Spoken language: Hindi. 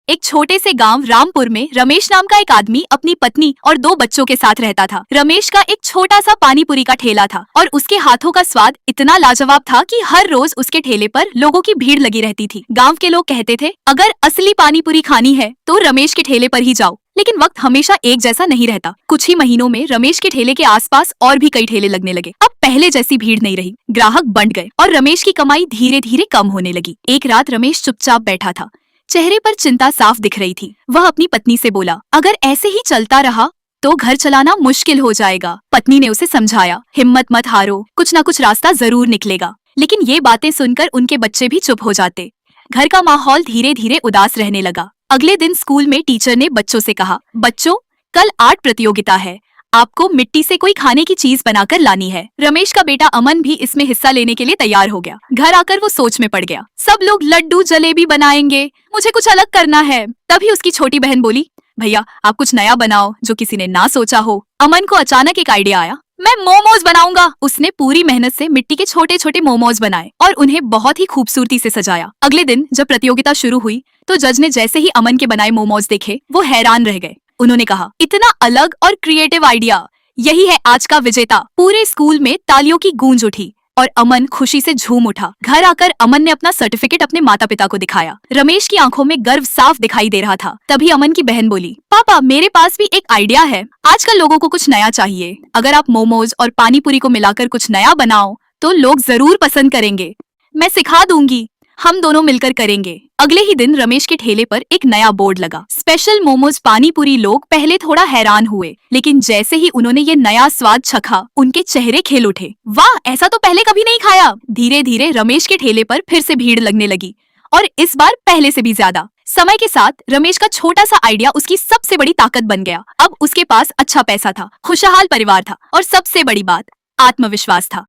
एक छोटे से गांव रामपुर में रमेश नाम का एक आदमी अपनी पत्नी और 2 बच्चों के साथ रहता था। रमेश का एक छोटा सा पानी पूरी का ठेला था और उसके हाथों का स्वाद इतना लाजवाब था कि हर रोज उसके ठेले पर लोगों की भीड़ लगी रहती थी। गांव के लोग कहते थे, अगर असली पानी पूरी खानी है तो रमेश के ठेले पर ही जाओ। लेकिन वक्त हमेशा एक जैसा नहीं रहता। कुछ ही महीनों में रमेश के ठेले के आसपास और भी कई ठेले लगने लगे। अब पहले जैसी भीड़ नहीं रही, ग्राहक बंट गए और रमेश की कमाई धीरे धीरे कम होने लगी। एक रात रमेश चुपचाप बैठा था, चेहरे पर चिंता साफ दिख रही थी। वह अपनी पत्नी से बोला, अगर ऐसे ही चलता रहा तो घर चलाना मुश्किल हो जाएगा। पत्नी ने उसे समझाया, हिम्मत मत हारो, कुछ ना कुछ रास्ता जरूर निकलेगा। लेकिन ये बातें सुनकर उनके बच्चे भी चुप हो जाते। घर का माहौल धीरे धीरे उदास रहने लगा। अगले दिन स्कूल में टीचर ने बच्चों से कहा, बच्चों कल आर्ट प्रतियोगिता है, आपको मिट्टी से कोई खाने की चीज बनाकर लानी है। रमेश का बेटा अमन भी इसमें हिस्सा लेने के लिए तैयार हो गया। घर आकर वो सोच में पड़ गया, सब लोग लड्डू जलेबी बनाएंगे, मुझे कुछ अलग करना है। तभी उसकी छोटी बहन बोली, भैया आप कुछ नया बनाओ जो किसी ने ना सोचा हो। अमन को अचानक एक आइडिया आया, मैं मोमोज बनाऊंगा। उसने पूरी मेहनत से मिट्टी के छोटे छोटे मोमोज बनाए और उन्हें बहुत ही खूबसूरती से सजाया। अगले दिन जब प्रतियोगिता शुरू हुई तो जज ने जैसे ही अमन के बनाए मोमोज देखे वो हैरान रह गए। उन्होंने कहा, इतना अलग और क्रिएटिव आइडिया, यही है आज का विजेता। पूरे स्कूल में तालियों की गूंज उठी और अमन खुशी से झूम उठा। घर आकर अमन ने अपना सर्टिफिकेट अपने माता पिता को दिखाया। रमेश की आंखों में गर्व साफ दिखाई दे रहा था। तभी अमन की बहन बोली, पापा मेरे पास भी एक आइडिया है। आजकल लोगों को कुछ नया चाहिए। अगर आप मोमोज और पानी पूरी को मिलाकर कुछ नया बनाओ तो लोग जरूर पसंद करेंगे। मैं सिखा दूंगी, हम दोनों मिलकर करेंगे। अगले ही दिन रमेश के ठेले पर एक नया बोर्ड लगा, स्पेशल मोमोज पानी पूरी। लोग पहले थोड़ा हैरान हुए, लेकिन जैसे ही उन्होंने ये नया स्वाद चखा उनके चेहरे खिल उठे। वाह, ऐसा तो पहले कभी नहीं खाया। धीरे धीरे रमेश के ठेले पर फिर से भीड़ लगने लगी और इस बार पहले से भी ज्यादा। समय के साथ रमेश का छोटा सा आइडिया उसकी सबसे बड़ी ताकत बन गया। अब उसके पास अच्छा पैसा था, खुशहाल परिवार था और सबसे बड़ी बात आत्मविश्वास था।